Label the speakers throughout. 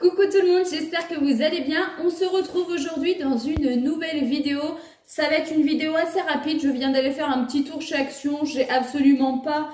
Speaker 1: Coucou tout le monde, j'espère que vous allez bien. On se retrouve aujourd'hui dans une nouvelle vidéo. Ça va être une vidéo assez rapide. Je viens d'aller faire un petit tour chez Action. J'ai absolument pas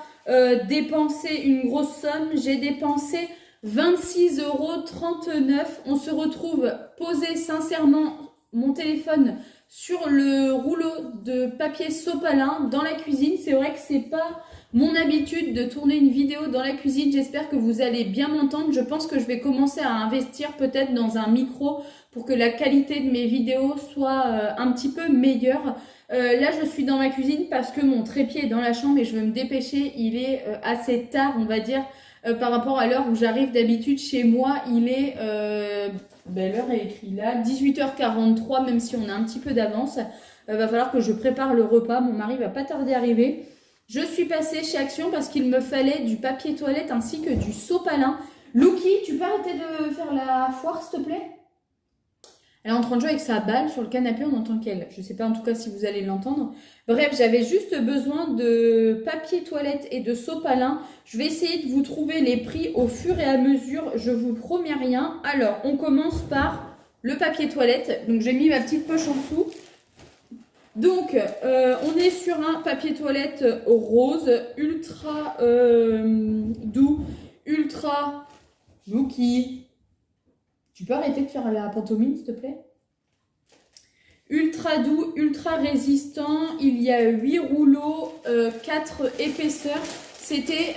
Speaker 1: dépensé une grosse somme. J'ai dépensé 26,39 €. On se retrouve posé sincèrement mon téléphone sur le rouleau de papier sopalin dans la cuisine. C'est vrai que c'est pas mon habitude de tourner une vidéo dans la cuisine. J'espère que vous allez bien m'entendre. Je pense que je vais commencer à investir peut-être dans un micro pour que la qualité de mes vidéos soit un petit peu meilleure. Là, je suis dans ma cuisine parce que mon trépied est dans la chambre et je veux me dépêcher. Il est assez tard, on va dire, par rapport à l'heure où j'arrive d'habitude chez moi. Il est, l'heure est écrite là, 18h43, même si on a un petit peu d'avance. Va falloir que je prépare le repas. Mon mari va pas tarder à arriver. Je suis passée chez Action parce qu'il me fallait du papier toilette ainsi que du sopalin. Lucky, tu peux arrêter de faire la foire, s'il te plaît? Elle est en train de jouer avec sa balle sur le canapé, on entend qu'elle. Je ne sais pas en tout cas si vous allez l'entendre. Bref, j'avais juste besoin de papier toilette et de sopalin. Je vais essayer de vous trouver les prix au fur et à mesure. Je vous promets rien. Alors, on commence par le papier toilette. Donc, j'ai mis ma petite poche en dessous. Donc, on est sur un papier toilette rose, ultra doux, ultra Lucky. Tu peux arrêter de faire la pantomime, s'il te plaît? Ultra doux, ultra résistant. Il y a 8 rouleaux, 4 épaisseurs. C'était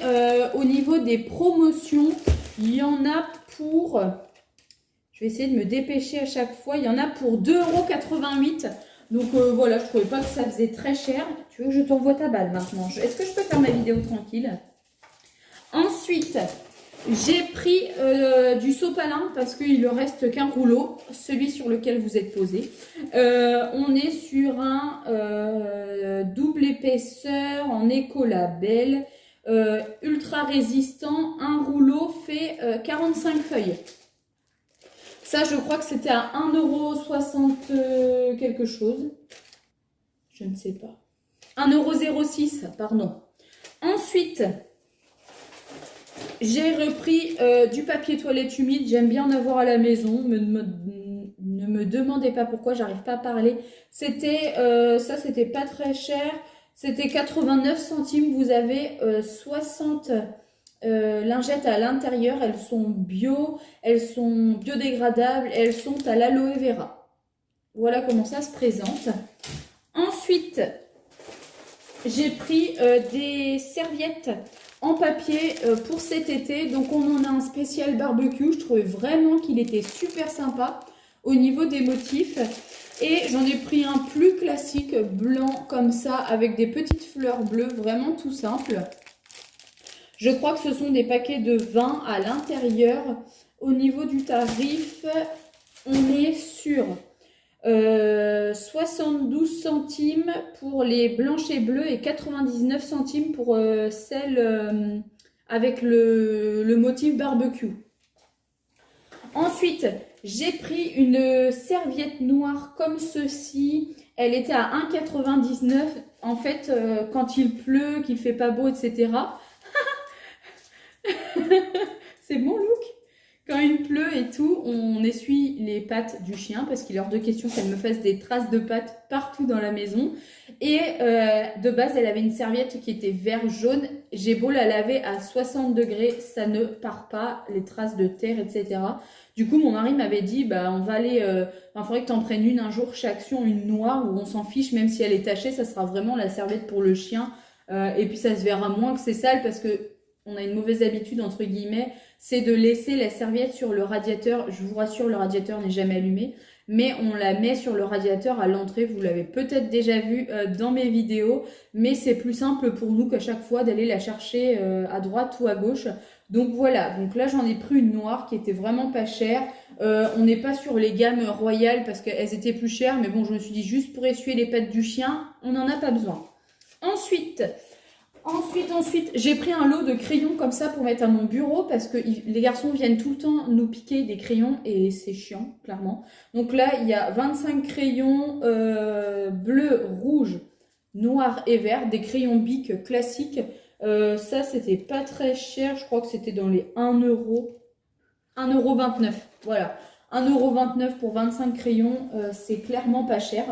Speaker 1: au niveau des promotions. Il y en a pour... Je vais essayer de me dépêcher à chaque fois. Il y en a pour 2,88 €. Donc voilà, je trouvais pas que ça faisait très cher. Tu veux que je t'envoie ta balle maintenant? Est-ce que je peux faire ma vidéo tranquille? Ensuite, j'ai pris du sopalin parce qu'il ne reste qu'un rouleau, celui sur lequel vous êtes posé. On est sur un double épaisseur en écolabel, ultra résistant. Un rouleau fait 45 feuilles. Ça, je crois que c'était à 1,60 € quelque chose. Je ne sais pas. 1,06 €, pardon. Ensuite, j'ai repris du papier toilette humide. J'aime bien en avoir à la maison. Ne me demandez pas pourquoi, j'arrive pas à parler. C'était ça, c'était pas très cher. C'était 89 centimes. Vous avez 60 lingettes à l'intérieur. Elles sont bio, elles sont biodégradables, elles sont à l'aloe vera. Voilà comment ça se présente. Ensuite, j'ai pris des serviettes en papier pour cet été. Donc, on en a un spécial barbecue. Je trouvais vraiment qu'il était super sympa au niveau des motifs. Et j'en ai pris un plus classique, blanc comme ça, avec des petites fleurs bleues, vraiment tout simple. Je crois que ce sont des paquets de 20 à l'intérieur. Au niveau du tarif, on est sur 72 centimes pour les blanches et bleues et 99 centimes pour celles avec le motif barbecue. Ensuite, j'ai pris une serviette noire comme ceci. Elle était à 1,99 €. En fait, quand il pleut, qu'il fait pas beau, etc. C'est bon, Look? Quand il pleut et tout, on essuie les pattes du chien parce qu'il est hors de question qu'elle me fasse des traces de pattes partout dans la maison. Et de base, elle avait une serviette qui était vert-jaune. J'ai beau la laver à 60 degrés, ça ne part pas, les traces de terre, etc. Du coup, mon mari m'avait dit, on va aller... il faudrait que tu en prennes une un jour chez Action, une noire, où on s'en fiche, même si elle est tachée, ça sera vraiment la serviette pour le chien. Et puis, ça se verra moins que c'est sale parce que on a une mauvaise habitude, entre guillemets, c'est de laisser la serviette sur le radiateur. Je vous rassure, le radiateur n'est jamais allumé, mais on la met sur le radiateur à l'entrée. Vous l'avez peut-être déjà vu dans mes vidéos, mais c'est plus simple pour nous qu'à chaque fois d'aller la chercher à droite ou à gauche. Donc voilà, donc là j'en ai pris une noire qui était vraiment pas chère. On n'est pas sur les gammes royales parce qu'elles étaient plus chères, mais bon, je me suis dit juste pour essuyer les pattes du chien, on n'en a pas besoin. Ensuite, j'ai pris un lot de crayons comme ça pour mettre à mon bureau parce que les garçons viennent tout le temps nous piquer des crayons et c'est chiant, clairement. Donc là, il y a 25 crayons bleu, rouge, noir et vert, des crayons Bic classiques. Ça, c'était pas très cher, je crois que c'était dans les 1 €. 1,29 €. Voilà, 1,29 € pour 25 crayons, c'est clairement pas cher.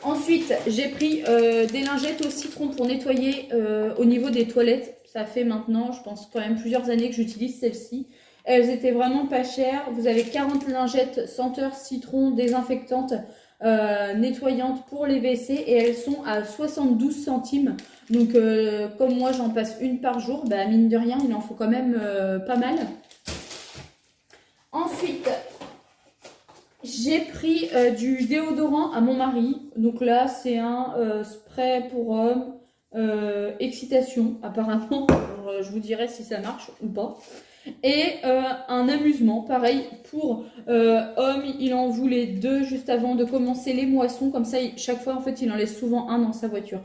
Speaker 1: Ensuite, j'ai pris des lingettes au citron pour nettoyer au niveau des toilettes. Ça fait maintenant, je pense, quand même plusieurs années que j'utilise celles-ci. Elles étaient vraiment pas chères. Vous avez 40 lingettes senteur citron désinfectantes nettoyantes pour les WC et elles sont à 72 centimes. Donc, comme moi, j'en passe une par jour, bah, mine de rien, il en faut quand même pas mal. Ensuite, j'ai pris du déodorant à mon mari. Donc là, c'est un spray pour homme, excitation apparemment. Alors, je vous dirai si ça marche ou pas. Et un amusement, pareil, pour homme, il en voulait 2 juste avant de commencer les moissons. Comme ça, chaque fois, en fait, il en laisse souvent un dans sa voiture.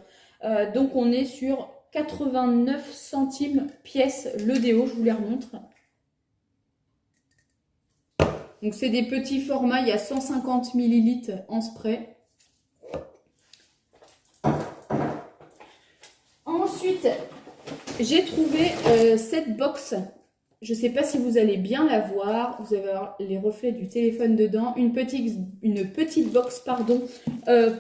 Speaker 1: Donc, on est sur 89 centimes pièce le déo. Je vous les remontre. Donc, c'est des petits formats. Il y a 150 ml en spray. Ensuite, j'ai trouvé cette box. Je ne sais pas si vous allez bien la voir. Vous allez avoir les reflets du téléphone dedans. Une petite box, pardon,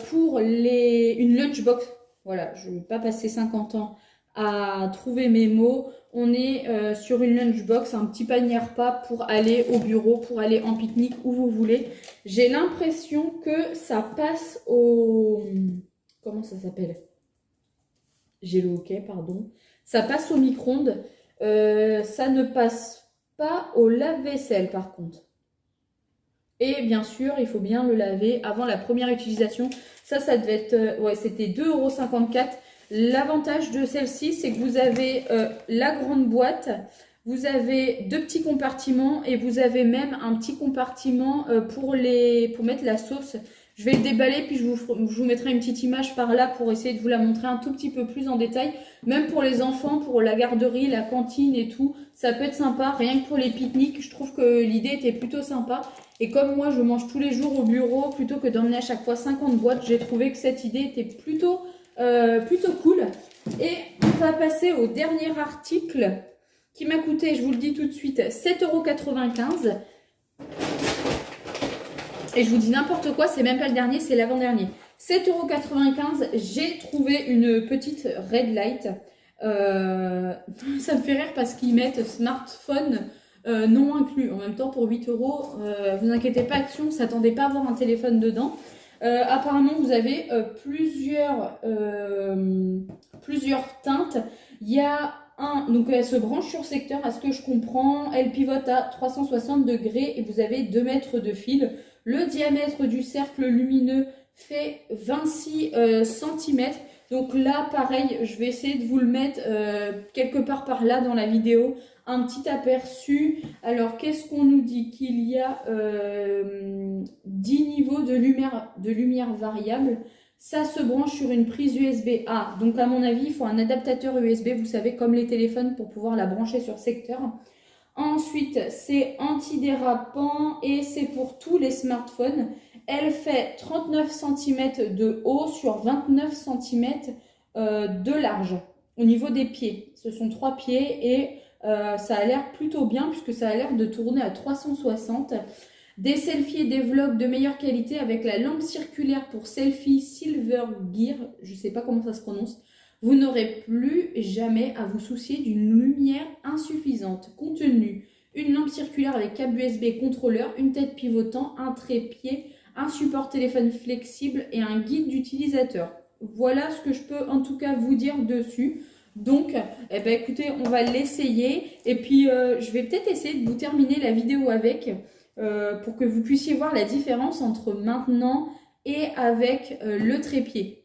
Speaker 1: pour une lunchbox. Voilà, je ne vais pas passer 50 ans à trouver mes mots. On est sur une lunchbox, un petit panier repas pour aller au bureau, pour aller en pique-nique, où vous voulez. J'ai l'impression que ça passe au... Comment ça s'appelle? J'ai le hockey, pardon. Ça passe au micro-ondes. Ça ne passe pas au lave-vaisselle par contre. Et bien sûr, il faut bien le laver avant la première utilisation. Ça devait être... ouais, c'était 2,54 €. L'avantage de celle-ci, c'est que vous avez la grande boîte, vous avez 2 petits compartiments et vous avez même un petit compartiment pour mettre la sauce. Je vais le déballer puis je vous mettrai une petite image par là pour essayer de vous la montrer un tout petit peu plus en détail. Même pour les enfants, pour la garderie, la cantine et tout, ça peut être sympa. Rien que pour les pique-niques, je trouve que l'idée était plutôt sympa. Et comme moi, je mange tous les jours au bureau, plutôt que d'emmener à chaque fois 50 boîtes, j'ai trouvé que cette idée était plutôt cool. Et on va passer au dernier article qui m'a coûté, je vous le dis tout de suite, 7,95 €. Et je vous dis n'importe quoi, c'est même pas le dernier, c'est l'avant-dernier. 7,95 €, j'ai trouvé une petite red light. Ça me fait rire parce qu'ils mettent smartphone non inclus. En même temps, pour 8 €, vous inquiétez pas, Action, ne s'attendez pas à avoir un téléphone dedans. Apparemment, vous avez plusieurs teintes. Il y a donc elle se branche sur secteur, à ce que je comprends. Elle pivote à 360 degrés et vous avez 2 mètres de fil. Le diamètre du cercle lumineux fait 26 cm. Donc là, pareil, je vais essayer de vous le mettre quelque part par là dans la vidéo. Un petit aperçu. Alors, qu'est-ce qu'on nous dit? Qu'il y a 10 niveaux de lumière variable. Ça se branche sur une prise USB-A. Donc, à mon avis, il faut un adaptateur USB, vous savez, comme les téléphones, pour pouvoir la brancher sur secteur. Ensuite, c'est antidérapant et c'est pour tous les smartphones. Elle fait 39 cm de haut sur 29 cm de large au niveau des pieds. Ce sont 3 pieds et ça a l'air plutôt bien puisque ça a l'air de tourner à 360. Des selfies et des vlogs de meilleure qualité avec la lampe circulaire pour selfie Silver Gear. Je ne sais pas comment ça se prononce. Vous n'aurez plus jamais à vous soucier d'une lumière insuffisante. Contenu: une lampe circulaire avec câble USB contrôleur, une tête pivotant, un trépied, un support téléphone flexible et un guide d'utilisateur. Voilà ce que je peux en tout cas vous dire dessus. Donc, eh ben, écoutez, on va l'essayer. Et puis, je vais peut-être essayer de vous terminer la vidéo avec pour que vous puissiez voir la différence entre maintenant et avec le trépied.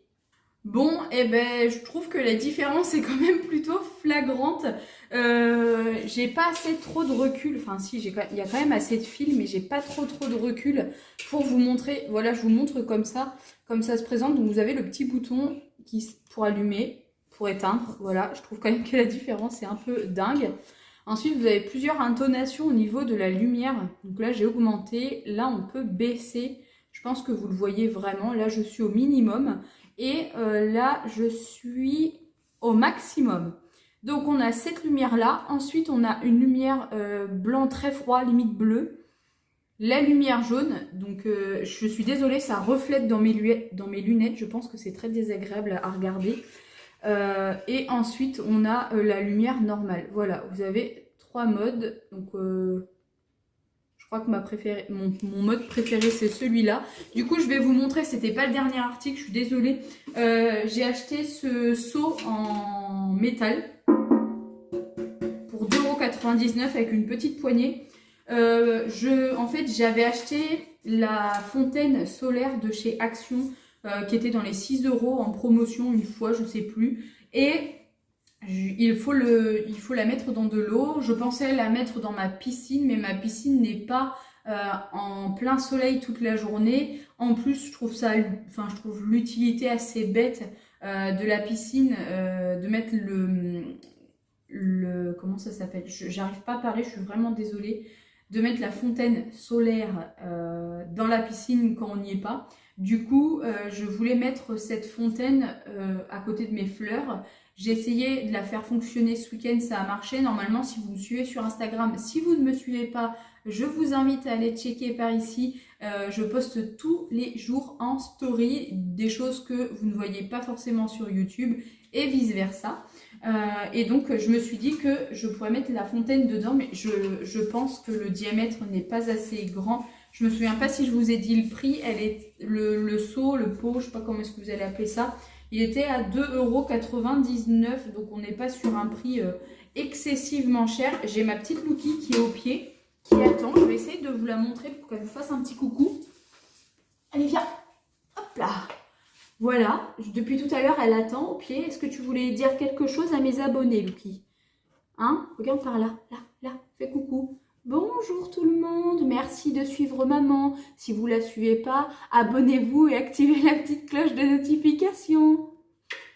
Speaker 1: Bon, eh ben, je trouve que la différence est quand même plutôt flagrante. J'ai pas assez trop de recul. Enfin, si, il y a quand même assez de fil, mais j'ai pas trop de recul pour vous montrer. Voilà, je vous montre comme ça se présente. Donc, vous avez le petit bouton pour allumer, pour éteindre. Voilà, je trouve quand même que la différence est un peu dingue. Ensuite, vous avez plusieurs intonations au niveau de la lumière. Donc là, j'ai augmenté. Là, on peut baisser. Je pense que vous le voyez vraiment. Là, je suis au minimum. Et là, je suis au maximum. Donc on a cette lumière là, ensuite on a une lumière blanc très froid, limite bleu, la lumière jaune, donc je suis désolée, ça reflète dans mes lunettes, je pense que c'est très désagréable à regarder. Et ensuite on a la lumière normale. Voilà, vous avez 3 modes, donc je crois que mon mode préféré c'est celui-là. Du coup je vais vous montrer, c'était pas le dernier article, je suis désolée. J'ai acheté ce seau en métal pour 2,99 € avec une petite poignée. En fait j'avais acheté la fontaine solaire de chez Action qui était dans les 6 € en promotion une fois, je sais plus. Et il faut la mettre dans de l'eau. Je pensais la mettre dans ma piscine, mais ma piscine n'est pas en plein soleil toute la journée. En plus, je trouve l'utilité assez bête de la piscine, de mettre comment ça s'appelle? J'arrive pas à parler, je suis vraiment désolée. De mettre la fontaine solaire dans la piscine quand on n'y est pas. Du coup, je voulais mettre cette fontaine à côté de mes fleurs. J'ai essayé de la faire fonctionner ce week-end, ça a marché. Normalement, si vous me suivez sur Instagram, si vous ne me suivez pas, je vous invite à aller checker par ici. Je poste tous les jours en story des choses que vous ne voyez pas forcément sur YouTube et vice-versa. Et donc, je me suis dit que je pourrais mettre la fontaine dedans, mais je pense que le diamètre n'est pas assez grand. Je me souviens pas si je vous ai dit le prix. Le seau, le pot, je sais pas comment est-ce que vous allez appeler ça. Il était à 2,99 €, donc on n'est pas sur un prix excessivement cher. J'ai ma petite Lookie qui est au pied, qui attend. Je vais essayer de vous la montrer pour qu'elle vous fasse un petit coucou. Allez, viens. Hop là. Voilà, depuis tout à l'heure, elle attend au pied. Est-ce que tu voulais dire quelque chose à mes abonnés, Lookie? Hein? Regarde par là, là, fais coucou. Bonjour tout le monde, merci de suivre maman. Si vous ne la suivez pas, abonnez-vous et activez la petite cloche de notification.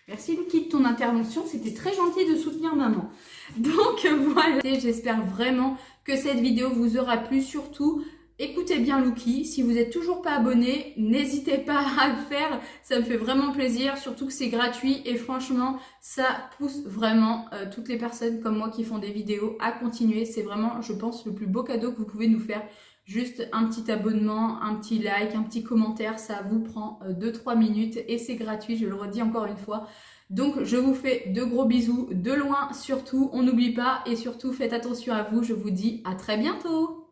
Speaker 1: Merci Lookie de ton intervention, c'était très gentil de soutenir maman. Donc voilà, j'espère vraiment que cette vidéo vous aura plu. Surtout, écoutez bien Lookie, si vous n'êtes toujours pas abonné, n'hésitez pas à le faire, ça me fait vraiment plaisir, surtout que c'est gratuit et franchement, ça pousse vraiment toutes les personnes comme moi qui font des vidéos à continuer. C'est vraiment, je pense, le plus beau cadeau que vous pouvez nous faire. Juste un petit abonnement, un petit like, un petit commentaire, ça vous prend 2-3 minutes et c'est gratuit, je le redis encore une fois. Donc je vous fais de gros bisous de loin surtout, on n'oublie pas et surtout faites attention à vous, je vous dis à très bientôt.